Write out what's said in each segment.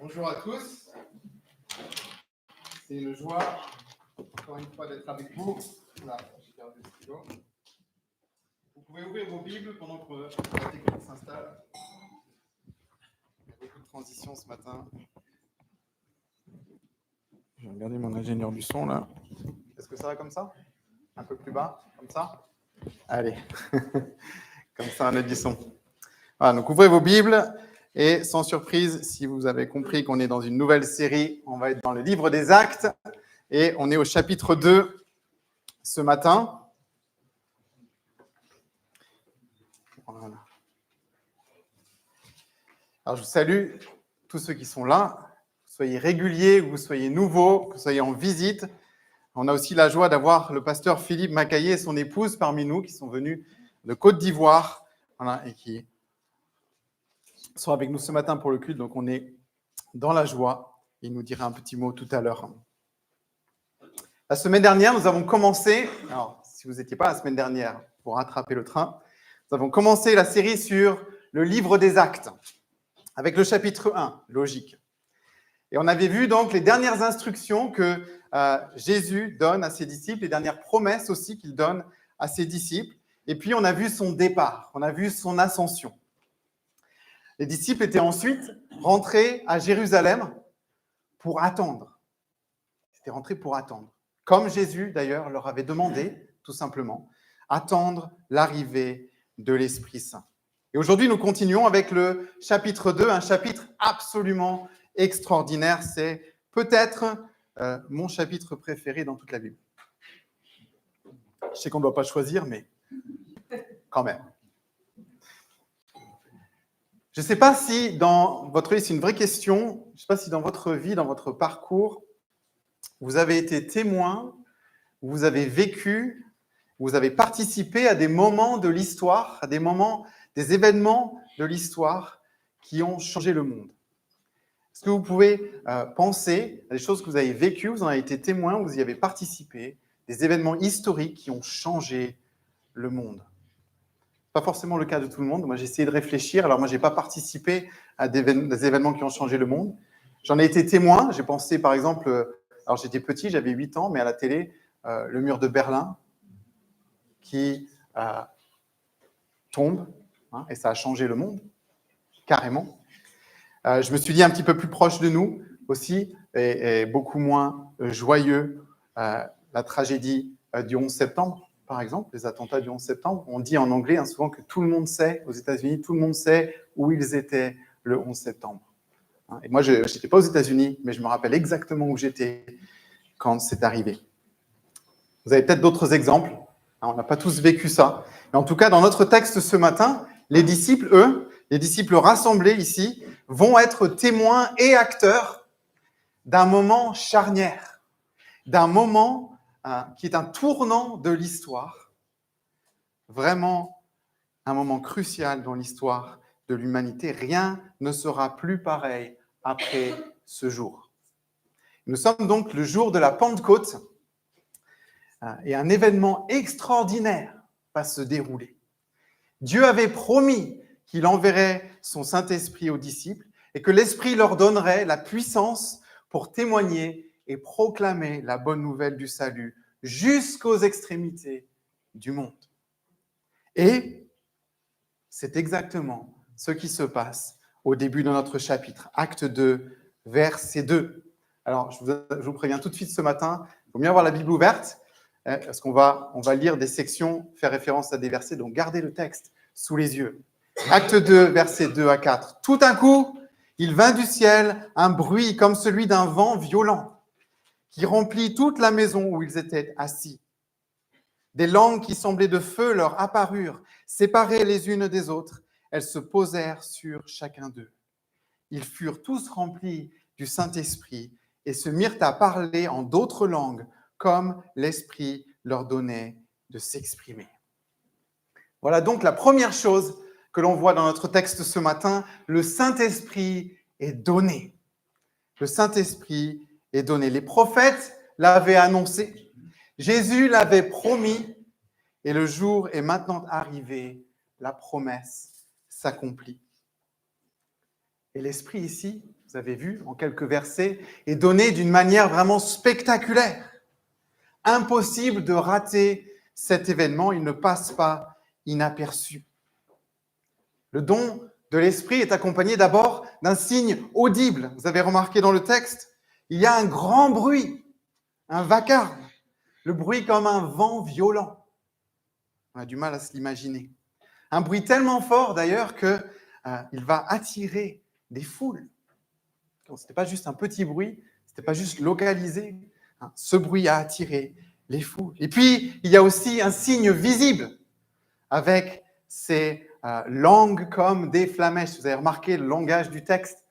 Bonjour à tous. C'est une joie, encore une fois, d'être avec vous. Là, j'ai perdu le stylo. Vous pouvez ouvrir vos Bibles pendant que la technique s'installe. Il y a beaucoup de transitions ce matin. Je vais regarder mon ingénieur du son, là. Est-ce que ça va comme ça? Un peu plus bas? Comme ça? Allez. Comme ça, on a du son. Voilà, donc ouvrez vos Bibles. Et sans surprise, si vous avez compris qu'on est dans une nouvelle série, on va être dans le livre des Actes. Et on est au chapitre 2 ce matin. Voilà. Alors, je vous salue tous ceux qui sont là, que vous soyez réguliers, que vous soyez nouveaux, que vous soyez en visite. On a aussi la joie d'avoir le pasteur Philippe Macaillé et son épouse parmi nous qui sont venus de Côte d'Ivoire, voilà, et qui sont avec nous ce matin pour le culte. Donc, on est dans la joie. Il nous dira un petit mot tout à l'heure. La semaine dernière, nous avons commencé, alors si vous n'étiez pas la semaine dernière pour rattraper le train, nous avons commencé la série sur le livre des Actes, avec le chapitre 1, logique. Et on avait vu donc les dernières instructions que Jésus donne à ses disciples, les dernières promesses aussi qu'il donne à ses disciples. Et puis on a vu son départ, on a vu son ascension. Les disciples étaient ensuite rentrés à Jérusalem pour attendre. Ils étaient rentrés pour attendre. Comme Jésus, d'ailleurs, leur avait demandé, tout simplement, attendre l'arrivée de l'Esprit Saint. Et aujourd'hui, nous continuons avec le chapitre 2, un chapitre absolument extraordinaire. C'est peut-être mon chapitre préféré dans toute la Bible. Je sais qu'on ne doit pas choisir, mais quand même. Je ne sais pas si dans votre vie, c'est une vraie question, je ne sais pas si dans votre vie, dans votre parcours, vous avez été témoin, vous avez vécu, vous avez participé à des moments de l'histoire, à des moments, des événements de l'histoire qui ont changé le monde. Est-ce que vous pouvez penser à des choses que vous avez vécues, vous en avez été témoin, vous y avez participé, des événements historiques qui ont changé le monde? Pas forcément le cas de tout le monde. Moi, j'ai essayé de réfléchir. Alors, moi, je n'ai pas participé à des événements qui ont changé le monde. J'en ai été témoin. J'ai pensé, par exemple, alors j'étais petit, j'avais 8 ans, mais à la télé, le mur de Berlin qui tombe, hein, et ça a changé le monde, carrément. Je me suis dit un petit peu plus proche de nous aussi, et beaucoup moins joyeux, la tragédie du 11 septembre, par exemple, les attentats du 11 septembre. On dit en anglais hein, souvent que tout le monde sait, aux États-Unis, tout le monde sait où ils étaient le 11 septembre. Et moi, je n'étais pas aux États-Unis, mais je me rappelle exactement où j'étais quand c'est arrivé. Vous avez peut-être d'autres exemples. On n'a pas tous vécu ça. Mais en tout cas, dans notre texte ce matin, les disciples, eux, les disciples rassemblés ici, vont être témoins et acteurs d'un moment charnière, d'un moment qui est un tournant de l'histoire, vraiment un moment crucial dans l'histoire de l'humanité. Rien ne sera plus pareil après ce jour. Nous sommes donc le jour de la Pentecôte et un événement extraordinaire va se dérouler. Dieu avait promis qu'il enverrait son Saint-Esprit aux disciples et que l'Esprit leur donnerait la puissance pour témoigner et proclamer la bonne nouvelle du salut jusqu'aux extrémités du monde. Et c'est exactement ce qui se passe au début de notre chapitre, Acte 2, verset 2. Alors, je vous préviens tout de suite ce matin, il faut bien avoir la Bible ouverte, parce qu'on va lire des sections, faire référence à des versets, donc gardez le texte sous les yeux. Acte 2, versets 2 à 4. Tout d'un coup, il vint du ciel un bruit comme celui d'un vent violent qui remplit toute la maison où ils étaient assis. Des langues qui semblaient de feu leur apparurent, séparées les unes des autres. Elles se posèrent sur chacun d'eux. Ils furent tous remplis du Saint-Esprit et se mirent à parler en d'autres langues, comme l'Esprit leur donnait de s'exprimer. Voilà donc la première chose que l'on voit dans notre texte ce matin, le Saint-Esprit est donné. Le Saint-Esprit est donné. Les prophètes l'avaient annoncé, Jésus l'avait promis, et le jour est maintenant arrivé, la promesse s'accomplit. Et l'Esprit ici, vous avez vu en quelques versets, est donné d'une manière vraiment spectaculaire. Impossible de rater cet événement, il ne passe pas inaperçu. Le don de l'Esprit est accompagné d'abord d'un signe audible. Vous avez remarqué dans le texte, il y a un grand bruit, un vacarme, le bruit comme un vent violent. On a du mal à se l'imaginer. Un bruit tellement fort d'ailleurs qu'il va attirer des foules. Ce n'était pas juste un petit bruit, ce n'était pas juste localisé. Ce bruit a attiré les foules. Et puis, il y a aussi un signe visible avec ces langues comme des flammèches. Vous avez remarqué le langage du texte,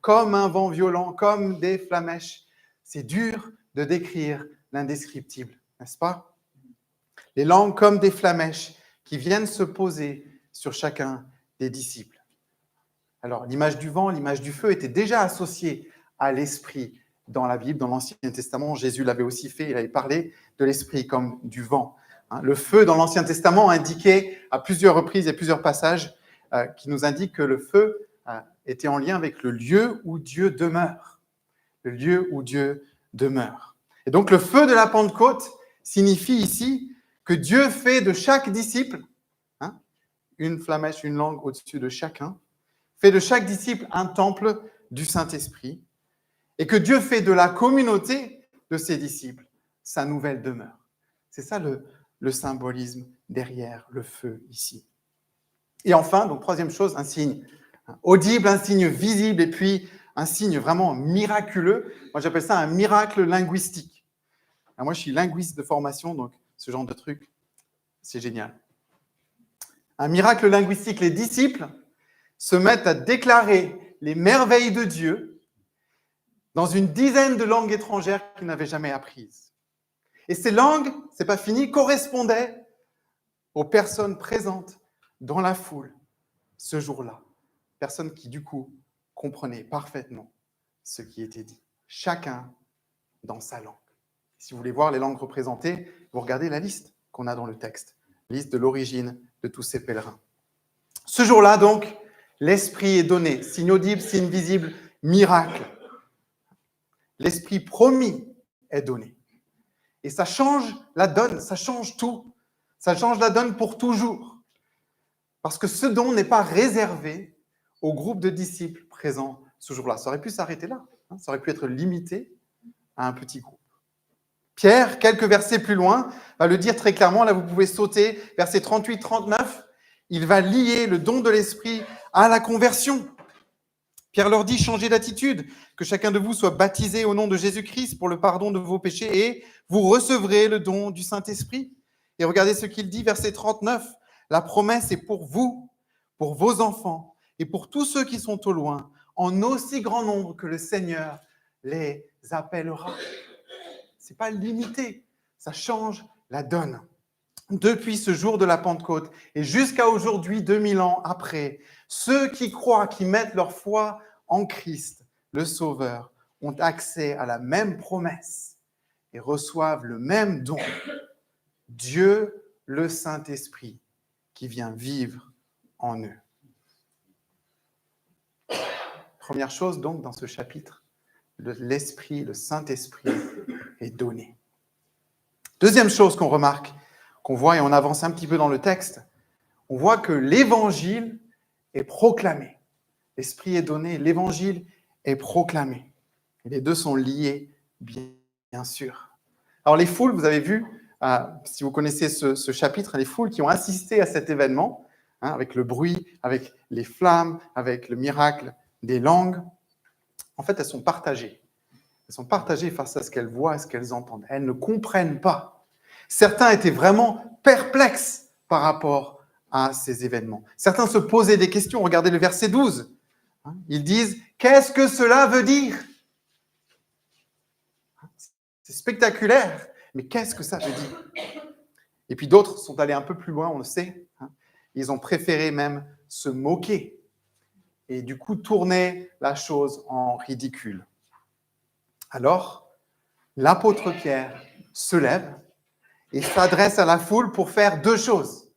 comme un vent violent, comme des flammèches. C'est dur de décrire l'indescriptible, n'est-ce pas? Les langues comme des flammèches qui viennent se poser sur chacun des disciples. Alors, l'image du vent, l'image du feu était déjà associée à l'esprit dans la Bible, dans l'Ancien Testament. Jésus l'avait aussi fait, il avait parlé de l'esprit comme du vent. Le feu dans l'Ancien Testament indiquait à plusieurs reprises et plusieurs passages qui nous indiquent que le feu était en lien avec le lieu où Dieu demeure. Le lieu où Dieu demeure. Et donc, le feu de la Pentecôte signifie ici que Dieu fait de chaque disciple, une flammèche, une langue au-dessus de chacun, fait de chaque disciple un temple du Saint-Esprit, et que Dieu fait de la communauté de ses disciples sa nouvelle demeure. C'est ça le symbolisme derrière le feu ici. Et enfin, donc troisième chose, un signe audible, un signe visible, et puis un signe vraiment miraculeux. Moi, j'appelle ça un miracle linguistique. Alors, moi, je suis linguiste de formation, donc ce genre de truc, c'est génial. Un miracle linguistique, les disciples se mettent à déclarer les merveilles de Dieu dans une dizaine de langues étrangères qu'ils n'avaient jamais apprises. Et ces langues, c'est pas fini, correspondaient aux personnes présentes dans la foule ce jour-là. Personnes qui, du coup, comprenaient parfaitement ce qui était dit. Chacun dans sa langue. Si vous voulez voir les langues représentées, vous regardez la liste qu'on a dans le texte, liste de l'origine de tous ces pèlerins. Ce jour-là, donc, l'Esprit est donné, signe audible, signe visible, miracle. L'Esprit promis est donné. Et ça change la donne, ça change tout. Ça change la donne pour toujours. Parce que ce don n'est pas réservé au groupe de disciples présents ce jour-là. Ça aurait pu s'arrêter là. Ça aurait pu être limité à un petit groupe. Pierre, quelques versets plus loin, va le dire très clairement. Là, vous pouvez sauter, versets 38-39. Il va lier le don de l'Esprit à la conversion. Pierre leur dit, changez d'attitude, que chacun de vous soit baptisé au nom de Jésus-Christ pour le pardon de vos péchés et vous recevrez le don du Saint-Esprit. Et regardez ce qu'il dit, verset 39. La promesse est pour vous, pour vos enfants et pour tous ceux qui sont au loin, en aussi grand nombre que le Seigneur les appellera. Ce n'est pas limité, ça change la donne. Depuis ce jour de la Pentecôte et jusqu'à aujourd'hui, 2000 ans après, ceux qui croient, qui mettent leur foi en Christ, le Sauveur, ont accès à la même promesse et reçoivent le même don. Dieu, le Saint-Esprit, qui vient vivre en eux. Première chose donc dans ce chapitre, l'Esprit, le Saint-Esprit est donné. Deuxième chose qu'on remarque, qu'on voit et on avance un petit peu dans le texte, on voit que l'Évangile est proclamé. L'Esprit est donné, l'Évangile est proclamé. Et les deux sont liés, bien sûr. Alors les foules, vous avez vu, si vous connaissez ce chapitre, les foules qui ont assisté à cet événement, avec le bruit, avec les flammes, avec le miracle des langues, en fait, elles sont partagées. Elles sont partagées face à ce qu'elles voient, à ce qu'elles entendent. Elles ne comprennent pas. Certains étaient vraiment perplexes par rapport à ces événements. Certains se posaient des questions. Regardez le verset 12. Ils disent « Qu'est-ce que cela veut dire ?» C'est spectaculaire, mais qu'est-ce que ça veut dire? Et puis d'autres sont allés un peu plus loin, on le sait. Ils ont préféré même se moquer et du coup tourner la chose en ridicule. Alors, l'apôtre Pierre se lève et s'adresse à la foule pour faire deux choses.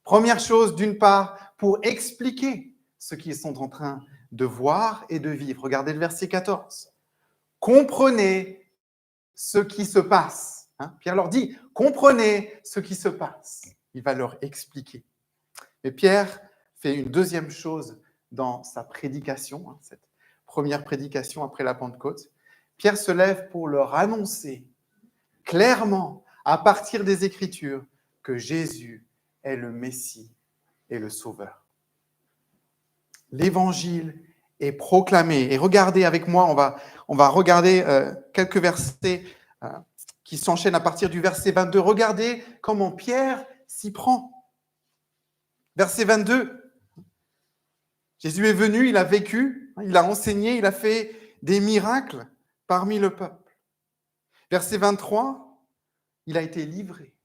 Première chose, d'une part, pour expliquer ce qu'ils sont en train de voir et de vivre. Regardez le verset 14. Comprenez ce qui se passe. Pierre leur dit, comprenez ce qui se passe. Il va leur expliquer. Mais Pierre fait une deuxième chose dans sa prédication, cette première prédication après la Pentecôte. Pierre se lève pour leur annoncer clairement, à partir des Écritures, que Jésus est le Messie et le Sauveur. L'Évangile est proclamé. Et regardez avec moi, on va regarder quelques versets qui s'enchaînent à partir du verset 22. Regardez comment Pierre s'y prend. Verset 22. Jésus est venu, il a vécu, il a enseigné, il a fait des miracles parmi le peuple. Verset 23, il a été livré.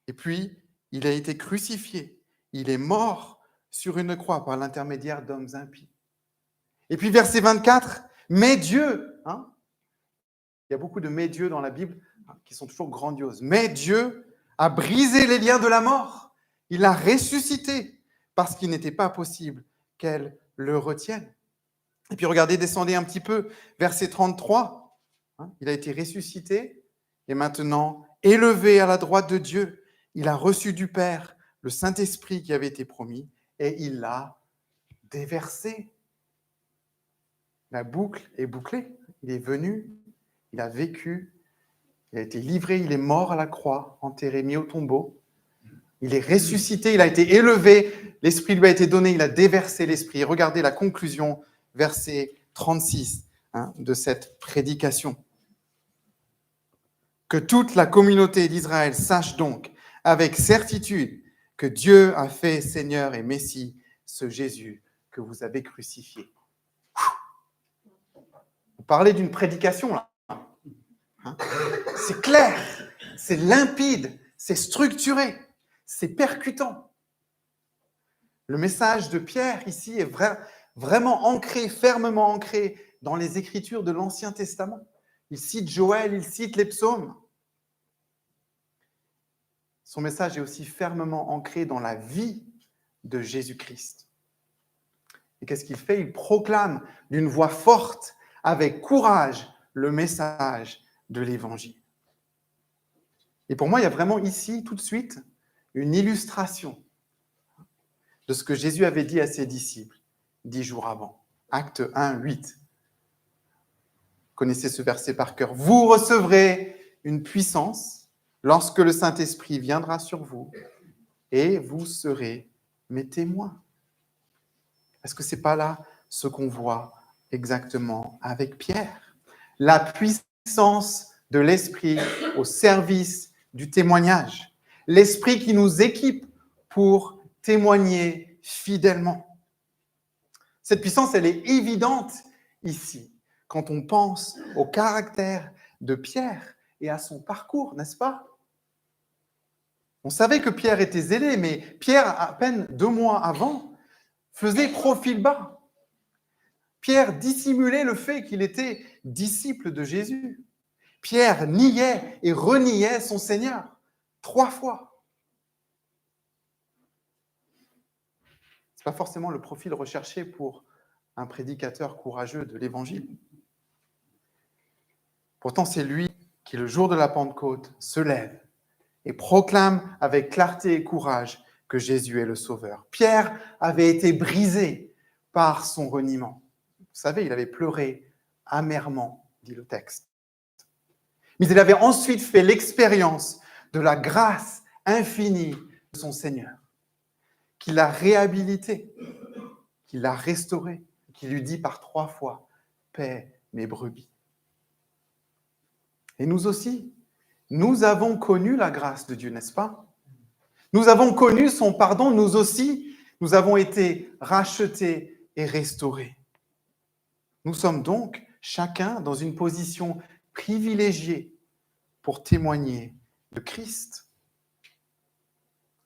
Et puis, il a été crucifié. Il est mort sur une croix par l'intermédiaire d'hommes impies. Et puis, verset 24, mais Dieu, il y a beaucoup de mais Dieu dans la Bible qui sont toujours grandioses. Mais Dieu a brisé les liens de la mort. Il a ressuscité parce qu'il n'était pas possible qu'elle le retienne. Et puis, regardez, descendez un petit peu, verset 33. Il a été ressuscité et maintenant élevé à la droite de Dieu. Il a reçu du Père le Saint-Esprit qui avait été promis et il l'a déversé. La boucle est bouclée. Il est venu, il a vécu, il a été livré, il est mort à la croix, enterré, mis au tombeau. Il est ressuscité, il a été élevé, l'Esprit lui a été donné, il a déversé l'Esprit. Regardez la conclusion, verset 36 de cette prédication. Que toute la communauté d'Israël sache donc avec certitude que Dieu a fait Seigneur et Messie ce Jésus que vous avez crucifié. Vous parlez d'une prédication là. C'est clair, c'est limpide, c'est structuré, c'est percutant. Le message de Pierre ici est vraiment ancré, fermement ancré dans les Écritures de l'Ancien Testament. Il cite Joël, il cite les psaumes. Son message est aussi fermement ancré dans la vie de Jésus-Christ. Et qu'est-ce qu'il fait? Il proclame d'une voix forte, avec courage, le message de l'Évangile. Et pour moi, il y a vraiment ici, tout de suite, une illustration de ce que Jésus avait dit à ses disciples 10 jours avant. Acte 1, 8. Vous connaissez ce verset par cœur. Vous recevrez une puissance lorsque le Saint-Esprit viendra sur vous et vous serez mes témoins. Est-ce que ce n'est pas là ce qu'on voit exactement avec Pierre? La puissance de l'Esprit au service du témoignage. L'Esprit qui nous équipe pour témoigner fidèlement. Cette puissance, elle est évidente ici, quand on pense au caractère de Pierre et à son parcours, n'est-ce pas? On savait que Pierre était zélé, mais Pierre, à peine 2 mois avant, faisait profil bas. Pierre dissimulait le fait qu'il était disciple de Jésus. Pierre niait et reniait son Seigneur 3 fois. Ce n'est pas forcément le profil recherché pour un prédicateur courageux de l'Évangile. Pourtant, c'est lui qui, le jour de la Pentecôte, se lève et proclame avec clarté et courage que Jésus est le Sauveur. Pierre avait été brisé par son reniement. Vous savez, il avait pleuré amèrement, dit le texte. Mais il avait ensuite fait l'expérience de la grâce infinie de son Seigneur, qui l'a réhabilité, qui l'a restauré, qui lui dit par 3 fois « Paix mes brebis ». Et nous aussi, nous avons connu la grâce de Dieu, n'est-ce pas? Nous avons connu son pardon, nous aussi, nous avons été rachetés et restaurés. Nous sommes donc chacun dans une position privilégiée pour témoigner de Christ.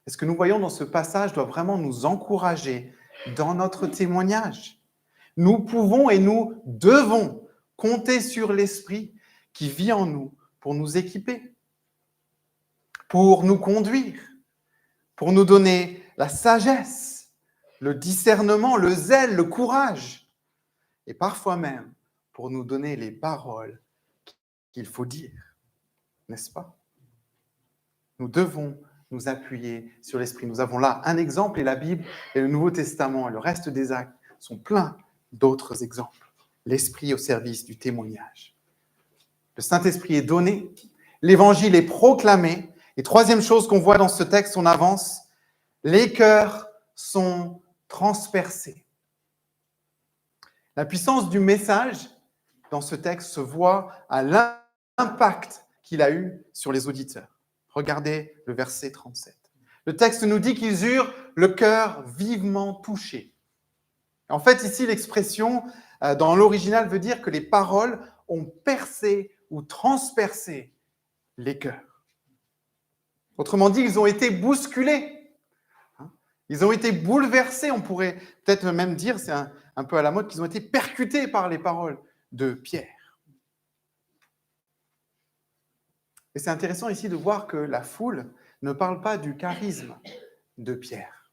Et ce que nous voyons dans ce passage doit vraiment nous encourager dans notre témoignage. Nous pouvons et nous devons compter sur l'Esprit qui vit en nous pour nous équiper, pour nous conduire, pour nous donner la sagesse, le discernement, le zèle, le courage, et parfois même pour nous donner les paroles qu'il faut dire, n'est-ce pas? Nous devons nous appuyer sur l'Esprit. Nous avons là un exemple, et la Bible et le Nouveau Testament et le reste des actes sont pleins d'autres exemples. L'Esprit au service du témoignage. Le Saint-Esprit est donné, l'Évangile est proclamé, et troisième chose qu'on voit dans ce texte, on avance, les cœurs sont transpercés. La puissance du message dans ce texte se voit à l'impact qu'il a eu sur les auditeurs. Regardez le verset 37. Le texte nous dit qu'ils eurent le cœur vivement touché. En fait, ici, l'expression dans l'original veut dire que les paroles ont percé ou transpercé les cœurs. Autrement dit, ils ont été bousculés. Ils ont été bouleversés, on pourrait peut-être même dire, c'est un peu à la mode, qu'ils ont été percutés par les paroles de Pierre. Et c'est intéressant ici de voir que la foule ne parle pas du charisme de Pierre.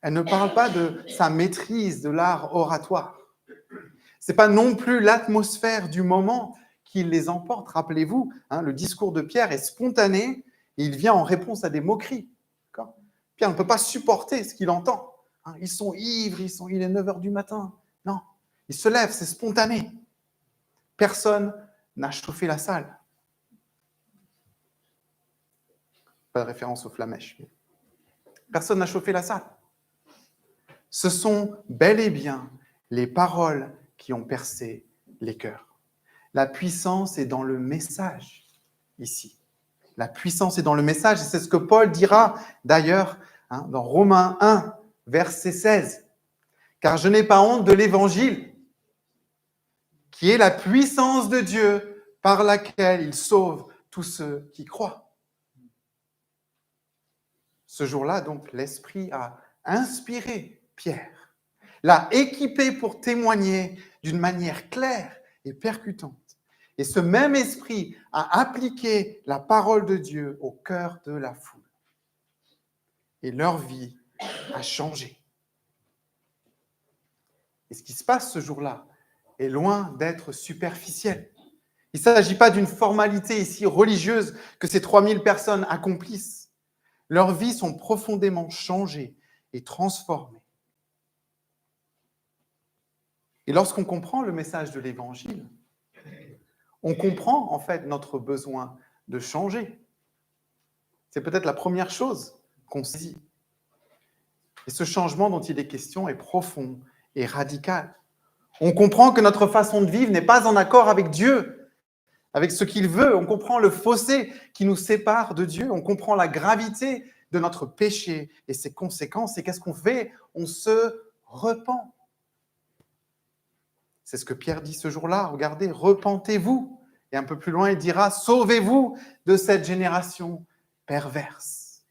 Elle ne parle pas de sa maîtrise de l'art oratoire. Ce n'est pas non plus l'atmosphère du moment qui les emporte. Rappelez-vous, le discours de Pierre est spontané et il vient en réponse à des moqueries. D'accord ? Pierre ne peut pas supporter ce qu'il entend. Ils sont ivres, il est 9h du matin. Non, il se lève, c'est spontané. Personne n'a chauffé la salle. Pas de référence aux flamèches. Personne n'a chauffé la salle. Ce sont bel et bien les paroles qui ont percé les cœurs. La puissance est dans le message, ici. La puissance est dans le message, et c'est ce que Paul dira d'ailleurs dans Romains 1, verset 16. « Car je n'ai pas honte de l'évangile, qui est la puissance de Dieu par laquelle il sauve tous ceux qui croient. » Ce jour-là, donc, l'Esprit a inspiré Pierre, l'a équipé pour témoigner d'une manière claire et percutante. Et ce même Esprit a appliqué la parole de Dieu au cœur de la foule. Et leur vie a changé. Et ce qui se passe ce jour-là est loin d'être superficiel. Il ne s'agit pas d'une formalité ici religieuse que ces 3000 personnes accomplissent. Leurs vies sont profondément changées et transformées. Et lorsqu'on comprend le message de l'Évangile, on comprend en fait notre besoin de changer. C'est peut-être la première chose qu'on saisit. Et ce changement dont il est question est profond et radical. On comprend que notre façon de vivre n'est pas en accord avec Dieu, avec ce qu'il veut. On comprend le fossé qui nous sépare de Dieu. On comprend la gravité de notre péché et ses conséquences. Et qu'est-ce qu'on fait ? On se repent. C'est ce que Pierre dit ce jour-là. Regardez, repentez-vous. Et un peu plus loin, il dira, sauvez-vous de cette génération perverse.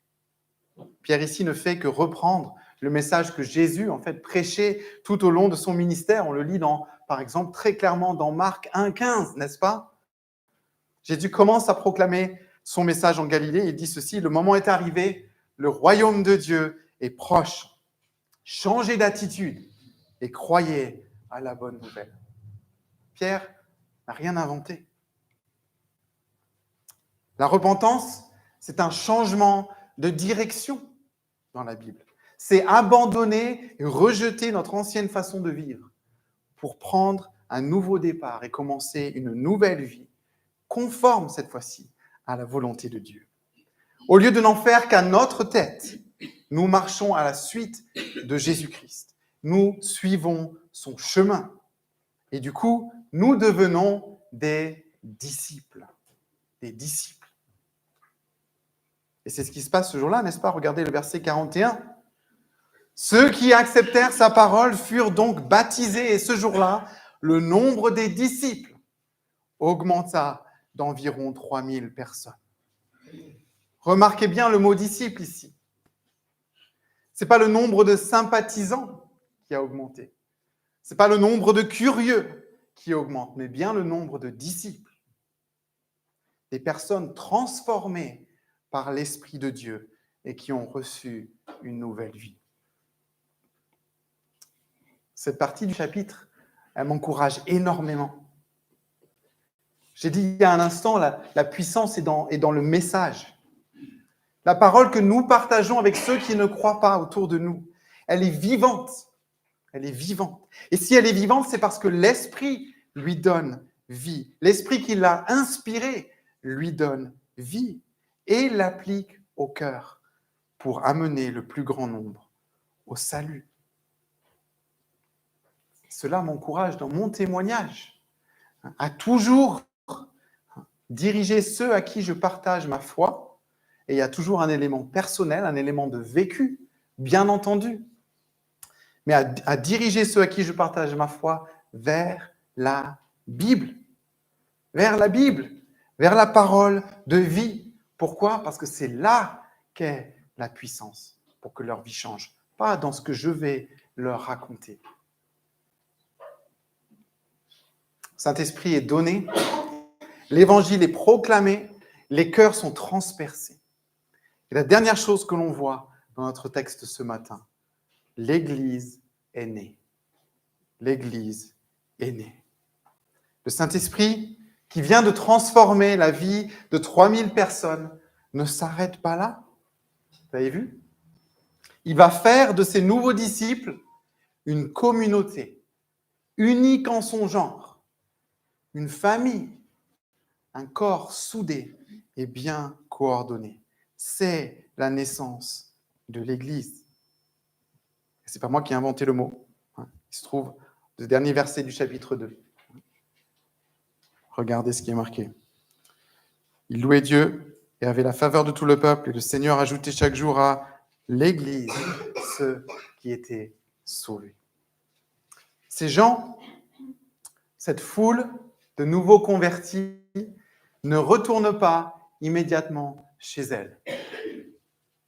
Pierre ici ne fait que reprendre le message que Jésus, en fait, prêchait tout au long de son ministère. On le lit, par exemple, très clairement dans Marc 1,15, n'est-ce pas ? Jésus commence à proclamer son message en Galilée. Il dit ceci, « Le moment est arrivé, le royaume de Dieu est proche. Changez d'attitude et croyez à la bonne nouvelle. » Pierre n'a rien inventé. La repentance, c'est un changement de direction dans la Bible. C'est abandonner et rejeter notre ancienne façon de vivre pour prendre un nouveau départ et commencer une nouvelle vie, conforme cette fois-ci à la volonté de Dieu. Au lieu de n'en faire qu'à notre tête, nous marchons à la suite de Jésus-Christ. Nous suivons son chemin. Et du coup, nous devenons des disciples. Des disciples. Et c'est ce qui se passe ce jour-là, n'est-ce pas ? Regardez le verset 41. Ceux qui acceptèrent sa parole furent donc baptisés, et ce jour-là, le nombre des disciples augmenta d'environ 3000 personnes. Remarquez bien le mot disciple ici. Ce n'est pas le nombre de sympathisants qui a augmenté. Ce n'est pas le nombre de curieux qui augmente, mais bien le nombre de disciples. Des personnes transformées par l'Esprit de Dieu et qui ont reçu une nouvelle vie. Cette partie du chapitre, elle m'encourage énormément. J'ai dit il y a un instant, la puissance est dans le message. La parole que nous partageons avec ceux qui ne croient pas autour de nous, elle est vivante. Elle est vivante. Et si elle est vivante, c'est parce que l'Esprit lui donne vie. L'Esprit qui l'a inspiré lui donne vie et l'applique au cœur pour amener le plus grand nombre au salut. Cela m'encourage dans mon témoignage à toujours diriger ceux à qui je partage ma foi. Et il y a toujours un élément personnel, un élément de vécu, bien entendu. Mais à diriger ceux à qui je partage ma foi vers la Bible. Vers la Bible, vers la parole de vie. Pourquoi ? Parce que c'est là qu'est la puissance pour que leur vie change. Pas dans ce que je vais leur raconter. Saint-Esprit est donné, l'évangile est proclamé, les cœurs sont transpercés. Et la dernière chose que l'on voit dans notre texte ce matin, l'Église est née. L'Église est née. Le Saint-Esprit, qui vient de transformer la vie de 3000 personnes, ne s'arrête pas là. Vous avez vu ? Il va faire de ses nouveaux disciples une communauté, unique en son genre, une famille, un corps soudé et bien coordonné. C'est la naissance de l'Église. Ce n'est pas moi qui ai inventé le mot. Il se trouve le dernier verset du chapitre 2. Regardez ce qui est marqué. Il louait Dieu et avait la faveur de tout le peuple, et le Seigneur ajoutait chaque jour à l'Église ceux qui étaient sauvés. Ces gens, cette foule de nouveaux convertis, ne retournent pas immédiatement chez elle.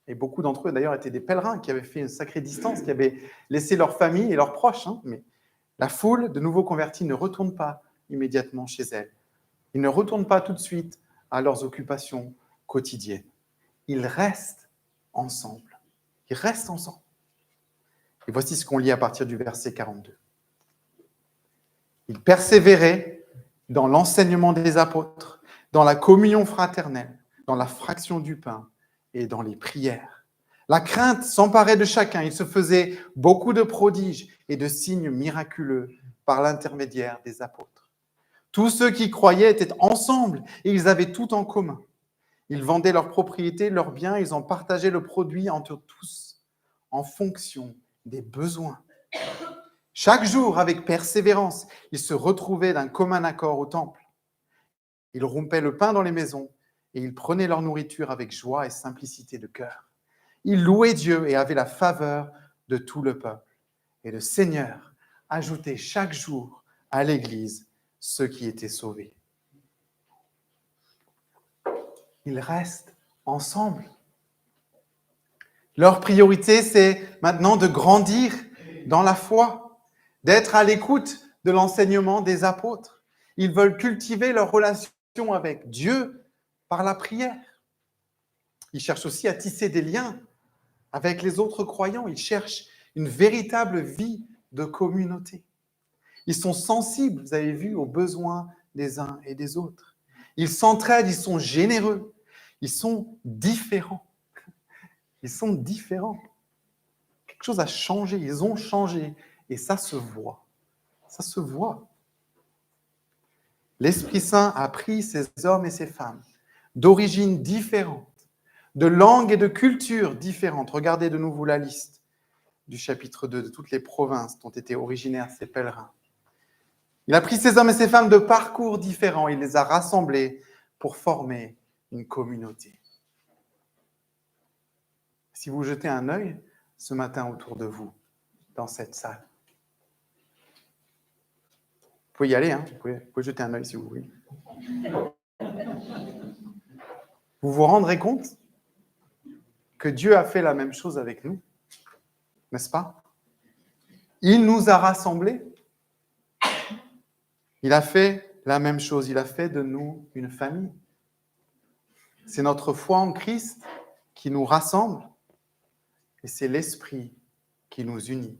Et beaucoup d'entre eux, d'ailleurs, étaient des pèlerins qui avaient fait une sacrée distance, qui avaient laissé leur famille et leurs proches. Mais la foule de nouveaux convertis ne retourne pas immédiatement chez elle. Ils ne retournent pas tout de suite à leurs occupations quotidiennes. Ils restent ensemble. Ils restent ensemble. Et voici ce qu'on lit à partir du verset 42. Ils persévéraient dans l'enseignement des apôtres, dans la communion fraternelle, dans la fraction du pain et dans les prières. La crainte s'emparait de chacun. Il se faisait beaucoup de prodiges et de signes miraculeux par l'intermédiaire des apôtres. Tous ceux qui croyaient étaient ensemble et ils avaient tout en commun. Ils vendaient leurs propriétés, leurs biens, ils en partageaient le produit entre tous en fonction des besoins. Chaque jour, avec persévérance, ils se retrouvaient d'un commun accord au temple. Ils rompaient le pain dans les maisons et ils prenaient leur nourriture avec joie et simplicité de cœur. Ils louaient Dieu et avaient la faveur de tout le peuple. Et le Seigneur ajoutait chaque jour à l'Église ceux qui étaient sauvés. Ils restent ensemble. Leur priorité, c'est maintenant de grandir dans la foi, d'être à l'écoute de l'enseignement des apôtres. Ils veulent cultiver leur relation avec Dieu par la prière. Ils cherchent aussi à tisser des liens avec les autres croyants. Ils cherchent une véritable vie de communauté. Ils sont sensibles, vous avez vu, aux besoins des uns et des autres. Ils s'entraident, ils sont généreux. Ils sont différents. Ils sont différents. Quelque chose a changé, ils ont changé. Et ça se voit. Ça se voit. L'Esprit Saint a pris ces hommes et ces femmes d'origines différentes, de langues et de cultures différentes. Regardez de nouveau la liste du chapitre 2 de toutes les provinces dont étaient originaires ces pèlerins. Il a pris ces hommes et ces femmes de parcours différents. Il les a rassemblés pour former une communauté. Si vous jetez un œil ce matin autour de vous, dans cette salle, vous pouvez y aller, hein, vous pouvez jeter un œil si vous voulez. Vous vous rendrez compte que Dieu a fait la même chose avec nous, n'est-ce pas ? Il nous a rassemblés. Il a fait la même chose. Il a fait de nous une famille. C'est notre foi en Christ qui nous rassemble et c'est l'Esprit qui nous unit.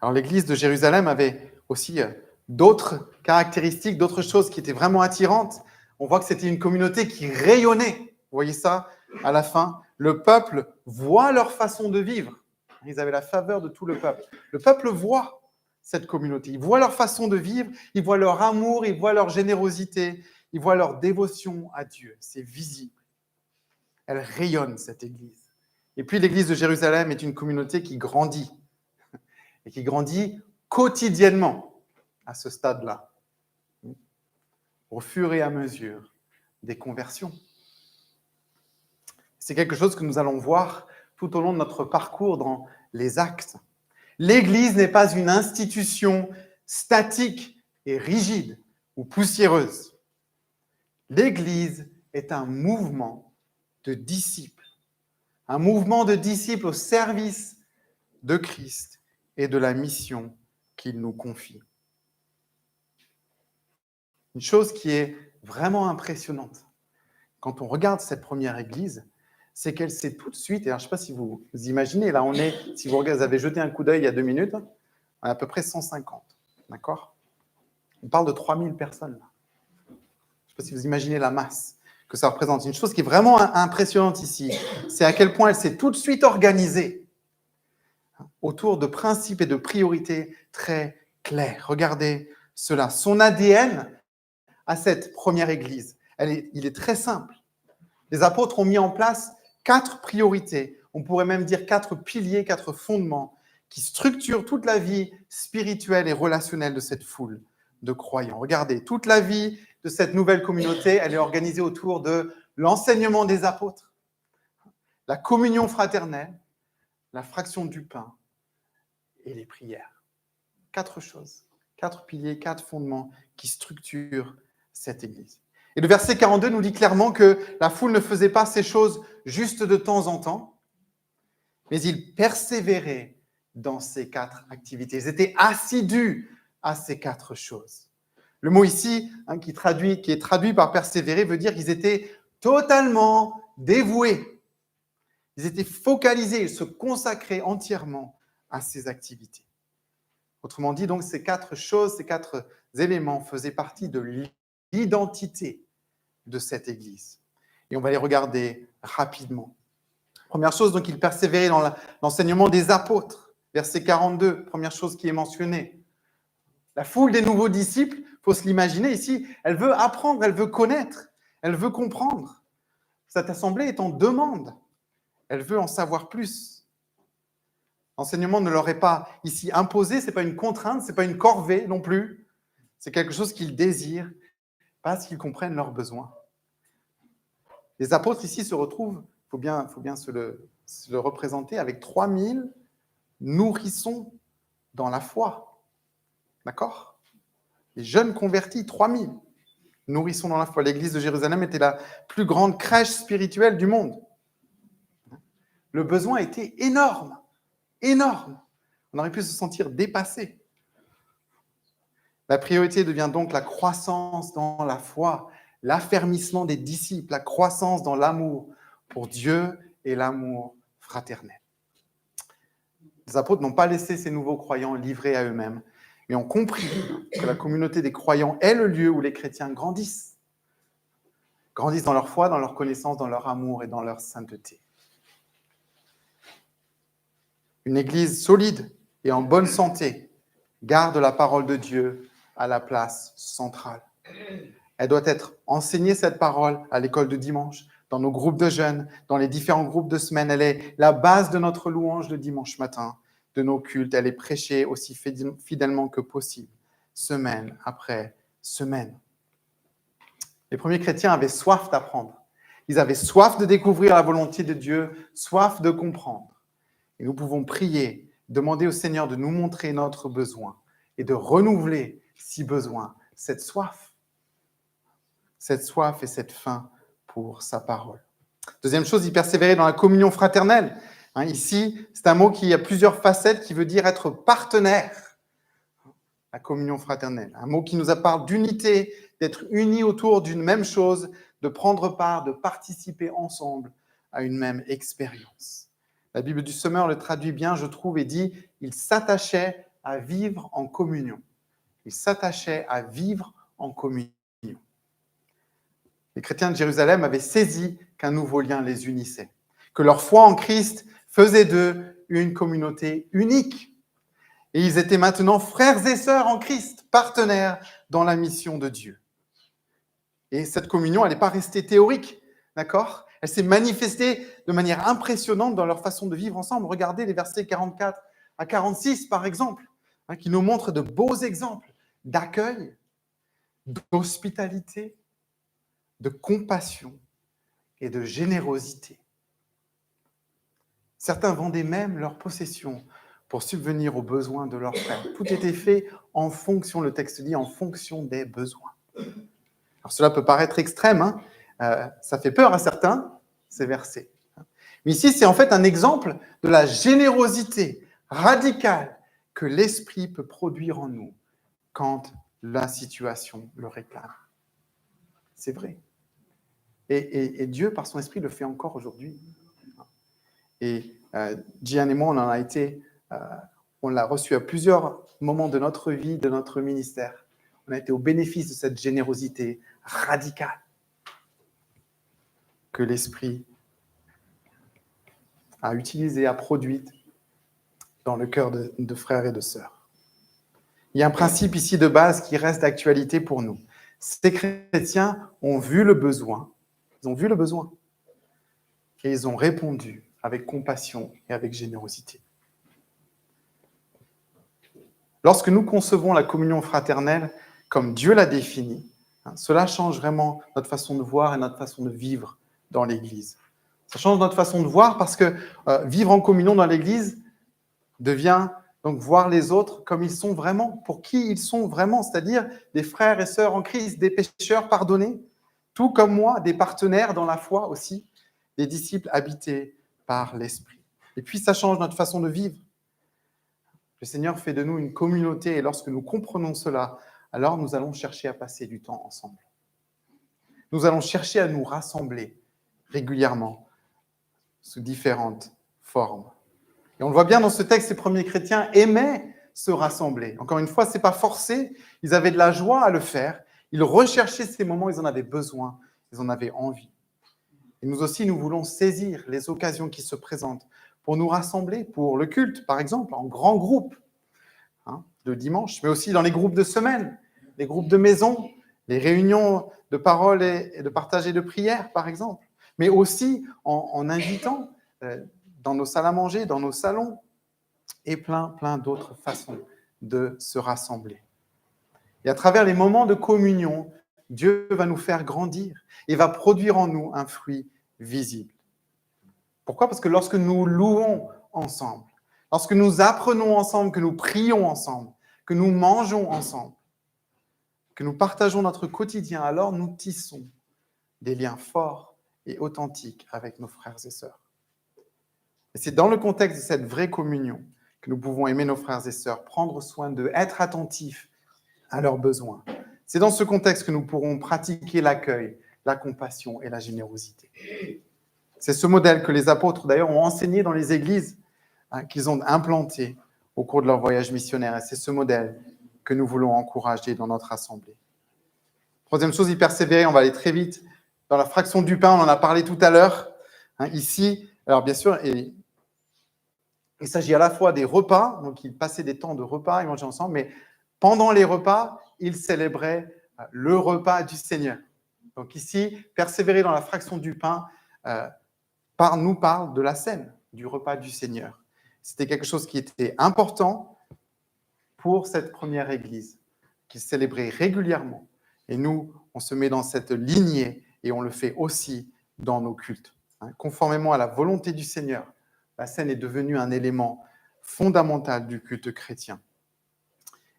Alors l'église de Jérusalem avait aussi d'autres caractéristiques, d'autres choses qui étaient vraiment attirantes. On voit que c'était une communauté qui rayonnait. Vous voyez ça à la fin. Le peuple voit leur façon de vivre. Ils avaient la faveur de tout le peuple. Le peuple voit cette communauté. Il voit leur façon de vivre, il voit leur amour, il voit leur générosité, il voit leur dévotion à Dieu. C'est visible. Elle rayonne, cette église. Et puis l'église de Jérusalem est une communauté qui grandit. Et qui grandit quotidiennement à ce stade-là, au fur et à mesure des conversions. C'est quelque chose que nous allons voir tout au long de notre parcours dans les Actes. L'Église n'est pas une institution statique et rigide ou poussiéreuse. L'Église est un mouvement de disciples au service de Christ et de la mission qu'il nous confie. Une chose qui est vraiment impressionnante, quand on regarde cette première église, c'est qu'elle s'est tout de suite, et alors je ne sais pas si vous imaginez, là on est, si vous avez jeté un coup d'œil il y a 2 minutes, on est à peu près 150, d'accord? On parle de 3000 personnes. Là. Je ne sais pas si vous imaginez la masse que ça représente. Une chose qui est vraiment impressionnante ici, c'est à quel point elle s'est tout de suite organisée autour de principes et de priorités très clairs. Regardez cela. Son ADN à cette première église, il est très simple. Les apôtres ont mis en place 4 priorités, on pourrait même dire 4 piliers, 4 fondements qui structurent toute la vie spirituelle et relationnelle de cette foule de croyants. Regardez, toute la vie de cette nouvelle communauté, elle est organisée autour de l'enseignement des apôtres, la communion fraternelle, la fraction du pain et les prières. 4 choses, 4 piliers, 4 fondements qui structurent cette église. Et le verset 42 nous dit clairement que la foule ne faisait pas ces choses juste de temps en temps, mais ils persévéraient dans ces 4 activités. Ils étaient assidus à ces 4 choses. Le mot ici, qui est traduit par persévérer, veut dire qu'ils étaient totalement dévoués. Ils étaient focalisés, ils se consacraient entièrement à ces activités. Autrement dit, donc, ces 4 choses, ces 4 éléments faisaient partie de l'identité de cette église. Et on va les regarder rapidement. Première chose, donc, ils persévéraient dans l'enseignement des apôtres. Verset 42, première chose qui est mentionnée. La foule des nouveaux disciples, il faut se l'imaginer ici, elle veut apprendre, elle veut connaître, elle veut comprendre. Cette assemblée est en demande. Elle veut en savoir plus. L'enseignement ne leur est pas ici imposé, ce n'est pas une contrainte, ce n'est pas une corvée non plus. C'est quelque chose qu'ils désirent parce qu'ils comprennent leurs besoins. Les apôtres ici se retrouvent, il faut bien se le représenter, avec 3000 nourrissons dans la foi. D'accord? Les jeunes convertis, 3000 nourrissons dans la foi. L'église de Jérusalem était la plus grande crèche spirituelle du monde. Le besoin était énorme. Énorme. On aurait pu se sentir dépassé. La priorité devient donc la croissance dans la foi, l'affermissement des disciples, la croissance dans l'amour pour Dieu et l'amour fraternel. Les apôtres n'ont pas laissé ces nouveaux croyants livrés à eux-mêmes, mais ont compris que la communauté des croyants est le lieu où les chrétiens grandissent. Grandissent dans leur foi, dans leur connaissance, dans leur amour et dans leur sainteté. Une église solide et en bonne santé garde la parole de Dieu à la place centrale. Elle doit être enseignée, cette parole, à l'école de dimanche, dans nos groupes de jeunes, dans les différents groupes de semaine. Elle est la base de notre louange le dimanche matin, de nos cultes. Elle est prêchée aussi fidèlement que possible, semaine après semaine. Les premiers chrétiens avaient soif d'apprendre. Ils avaient soif de découvrir la volonté de Dieu, soif de comprendre. Et nous pouvons prier, demander au Seigneur de nous montrer notre besoin et de renouveler, si besoin, cette soif et cette faim pour sa parole. Deuxième chose, il persévérait dans la communion fraternelle. Ici, c'est un mot qui a plusieurs facettes, qui veut dire être partenaire. La communion fraternelle, un mot qui nous parle d'unité, d'être unis autour d'une même chose, de prendre part, de participer ensemble à une même expérience. La Bible du Semeur le traduit bien, je trouve, et dit « Il s'attachait à vivre en communion. Ils s'attachaient à vivre en communion. Les chrétiens de Jérusalem avaient saisi qu'un nouveau lien les unissait, que leur foi en Christ faisait d'eux une communauté unique. Et ils étaient maintenant frères et sœurs en Christ, partenaires dans la mission de Dieu. Et cette communion, elle n'est pas restée théorique, d'accord ? Elle s'est manifestée de manière impressionnante dans leur façon de vivre ensemble. Regardez les versets 44 à 46, par exemple, qui nous montrent de beaux exemples d'accueil, d'hospitalité, de compassion et de générosité. Certains vendaient même leurs possessions pour subvenir aux besoins de leurs frères. Tout était fait en fonction, le texte dit, en fonction des besoins. Alors cela peut paraître extrême, ça fait peur à certains, ces versets. Mais ici, c'est en fait un exemple de la générosité radicale que l'Esprit peut produire en nous quand la situation le réclame. C'est vrai. Et Dieu, par son Esprit, le fait encore aujourd'hui. Et Gian et moi, on l'a reçu à plusieurs moments de notre vie, de notre ministère. On a été au bénéfice de cette générosité radicale que l'Esprit a utilisée, a produite dans le cœur de frères et de sœurs. Il y a un principe ici de base qui reste d'actualité pour nous. Ces chrétiens ont vu le besoin, ils ont vu le besoin, et ils ont répondu avec compassion et avec générosité. Lorsque nous concevons la communion fraternelle comme Dieu l'a définie, cela change vraiment notre façon de voir et notre façon de vivre dans l'Église. Ça change notre façon de voir parce que vivre en communion dans l'Église devient donc voir les autres comme ils sont vraiment, pour qui ils sont vraiment, c'est-à-dire des frères et sœurs en Christ, des pécheurs pardonnés, tout comme moi, des partenaires dans la foi aussi, des disciples habités par l'Esprit. Et puis ça change notre façon de vivre. Le Seigneur fait de nous une communauté et lorsque nous comprenons cela, alors nous allons chercher à passer du temps ensemble. Nous allons chercher à nous rassembler régulièrement sous différentes formes. Et on le voit bien dans ce texte, ces premiers chrétiens aimaient se rassembler. Encore une fois, ce n'est pas forcé, ils avaient de la joie à le faire, ils recherchaient ces moments, ils en avaient besoin, ils en avaient envie. Et nous aussi, nous voulons saisir les occasions qui se présentent pour nous rassembler, pour le culte, par exemple, en grands groupes, le dimanche, mais aussi dans les groupes de semaine, les groupes de maison, les réunions de parole et de partage et de prière, par exemple, mais aussi en invitant dans nos salles à manger, dans nos salons, et plein d'autres façons de se rassembler. Et à travers les moments de communion, Dieu va nous faire grandir et va produire en nous un fruit visible. Pourquoi ? Parce que lorsque nous louons ensemble, lorsque nous apprenons ensemble, que nous prions ensemble, que nous mangeons ensemble, que nous partageons notre quotidien, alors nous tissons des liens forts et authentiques avec nos frères et sœurs. Et c'est dans le contexte de cette vraie communion que nous pouvons aimer nos frères et sœurs, prendre soin d'eux, être attentifs à leurs besoins. C'est dans ce contexte que nous pourrons pratiquer l'accueil, la compassion et la générosité. C'est ce modèle que les apôtres, d'ailleurs, ont enseigné dans les églises qu'ils ont implanté au cours de leur voyage missionnaire. Et c'est ce modèle que nous voulons encourager dans notre assemblée. Troisième chose, y persévérer, on va aller très vite. Dans la fraction du pain, on en a parlé tout à l'heure. Ici, alors bien sûr, il s'agit à la fois des repas, donc ils passaient des temps de repas, ils mangeaient ensemble, mais pendant les repas, ils célébraient le repas du Seigneur. Donc ici, persévérer dans la fraction du pain nous parle de la scène, du repas du Seigneur. C'était quelque chose qui était important pour cette première église, qu'ils célébraient régulièrement. Et nous, on se met dans cette lignée et on le fait aussi dans nos cultes. Conformément à la volonté du Seigneur, la scène est devenue un élément fondamental du culte chrétien.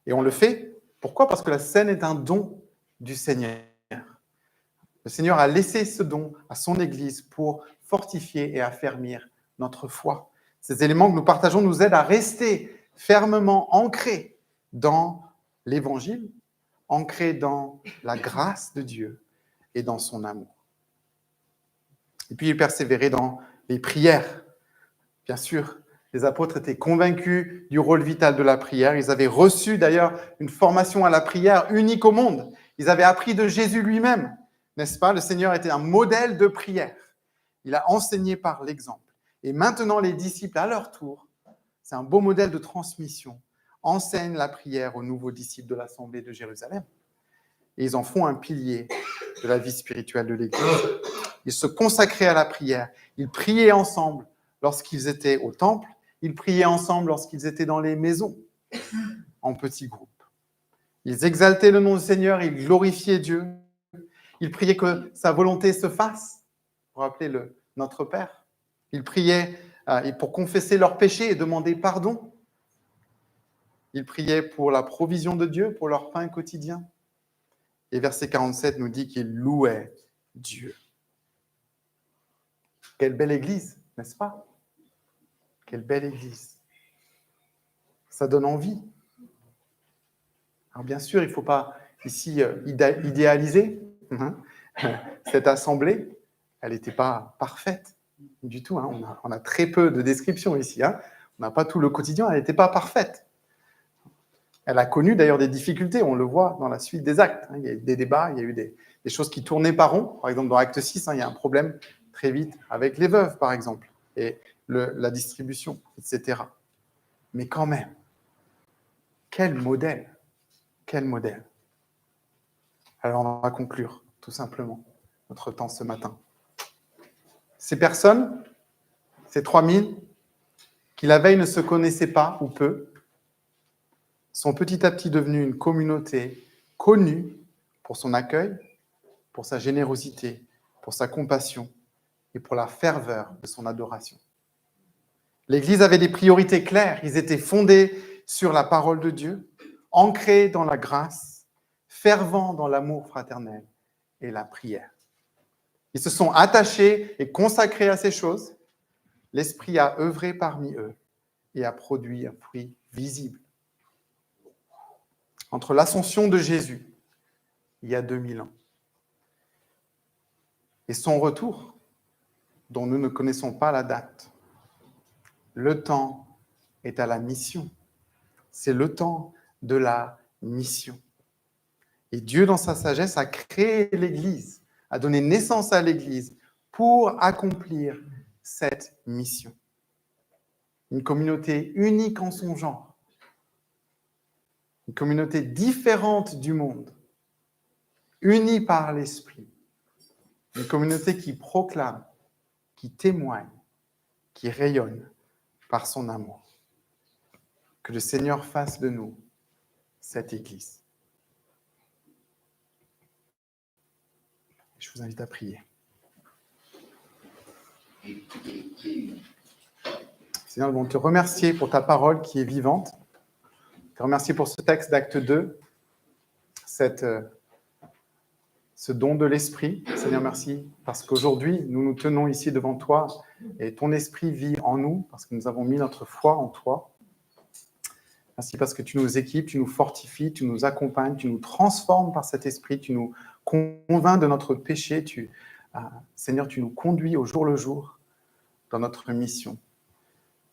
Et on le fait, pourquoi ? Parce que la scène est un don du Seigneur. Le Seigneur a laissé ce don à son Église pour fortifier et affermir notre foi. Ces éléments que nous partageons nous aident à rester fermement ancrés dans l'Évangile, ancrés dans la grâce de Dieu et dans son amour. Et puis, persévérer dans les prières. Bien sûr, Les apôtres étaient convaincus du rôle vital de la prière. Ils avaient reçu d'ailleurs une formation à la prière unique au monde. Ils avaient appris de Jésus lui-même, n'est-ce pas? Le Seigneur était un modèle de prière. Il a enseigné par l'exemple. Et maintenant, les disciples, à leur tour, c'est un beau modèle de transmission, enseignent la prière aux nouveaux disciples de l'Assemblée de Jérusalem. Et ils en font un pilier de la vie spirituelle de l'Église. Ils se consacraient à la prière. Ils priaient ensemble lorsqu'ils étaient au temple. Ils priaient ensemble lorsqu'ils étaient dans les maisons, en petits groupes. Ils exaltaient le nom du Seigneur, ils glorifiaient Dieu. Ils priaient que sa volonté se fasse. Vous vous rappelez notre Père. Ils priaient pour confesser leurs péchés et demander pardon. Ils priaient pour la provision de Dieu, pour leur pain quotidien. Et verset 47 nous dit qu'ils louaient Dieu. Quelle belle église, n'est-ce pas? Quelle belle église. Ça donne envie. Alors bien sûr, il ne faut pas ici idéaliser cette assemblée. Elle n'était pas parfaite du tout. On a très peu de descriptions ici. On n'a pas tout le quotidien. Elle n'était pas parfaite. Elle a connu d'ailleurs des difficultés. On le voit dans la suite des actes. Il y a eu des débats, il y a eu des choses qui tournaient par rond. Par exemple, dans Acte 6, il y a un problème très vite avec les veuves, par exemple, et la distribution, etc. Mais quand même, quel modèle! Quel modèle! Alors, on va conclure, tout simplement, notre temps ce matin. Ces personnes, ces 3000, qui la veille ne se connaissaient pas, ou peu, sont petit à petit devenues une communauté connue pour son accueil, pour sa générosité, pour sa compassion et pour la ferveur de son adoration. L'Église avait des priorités claires. Ils étaient fondés sur la parole de Dieu, ancrés dans la grâce, fervents dans l'amour fraternel et la prière. Ils se sont attachés et consacrés à ces choses. L'Esprit a œuvré parmi eux et a produit un fruit visible. Entre l'ascension de Jésus, il y a 2000 ans, et son retour, dont nous ne connaissons pas la date, le temps est à la mission. C'est le temps de la mission. Et Dieu, dans sa sagesse, a créé l'Église, a donné naissance à l'Église pour accomplir cette mission. Une communauté unique en son genre, une communauté différente du monde, unie par l'Esprit, une communauté qui proclame, qui témoigne, qui rayonne par son amour. Que le Seigneur fasse de nous cette Église. Je vous invite à prier. Seigneur, nous voulons te remercier pour ta parole qui est vivante. Te remercier pour ce texte d'Acte 2, ce don de l'Esprit. Seigneur, merci parce qu'aujourd'hui, nous nous tenons ici devant toi et ton Esprit vit en nous parce que nous avons mis notre foi en toi. Merci parce que tu nous équipes, tu nous fortifies, tu nous accompagnes, tu nous transformes par cet Esprit, tu nous convaincs de notre péché. Seigneur, tu nous conduis au jour le jour dans notre mission.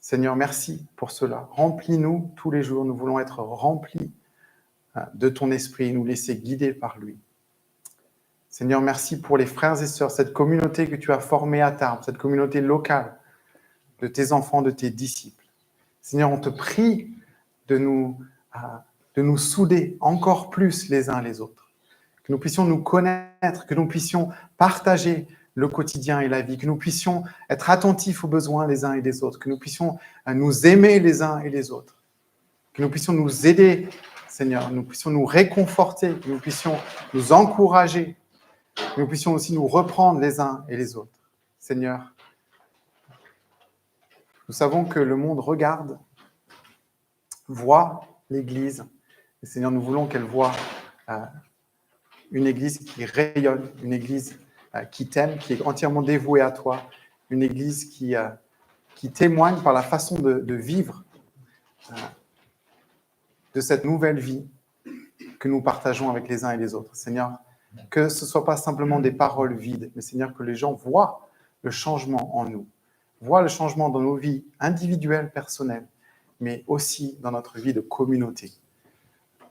Seigneur, merci pour cela. Remplis-nous tous les jours. Nous voulons être remplis de ton Esprit, nous laisser guider par lui. Seigneur, merci pour les frères et sœurs, cette communauté que tu as formée à Tarbes, cette communauté locale de tes enfants, de tes disciples. Seigneur, on te prie de nous souder encore plus les uns les autres, que nous puissions nous connaître, que nous puissions partager le quotidien et la vie, que nous puissions être attentifs aux besoins les uns et des autres, que nous puissions nous aimer les uns et les autres, que nous puissions nous aider, Seigneur, que nous puissions nous réconforter, que nous puissions nous encourager, que nous puissions aussi nous reprendre les uns et les autres. Seigneur, nous savons que le monde regarde, voit l'Église. Et Seigneur, nous voulons qu'elle voie une Église qui rayonne, une Église qui t'aime, qui est entièrement dévouée à toi, une Église qui témoigne par la façon de vivre de cette nouvelle vie que nous partageons avec les uns et les autres. Seigneur, que ce ne soit pas simplement des paroles vides, mais Seigneur, que les gens voient le changement en nous, voit le changement dans nos vies individuelles, personnelles, mais aussi dans notre vie de communauté.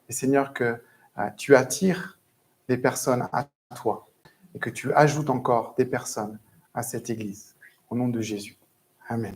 Et Seigneur, que tu attires des personnes à toi et que tu ajoutes encore des personnes à cette Église. Au nom de Jésus. Amen.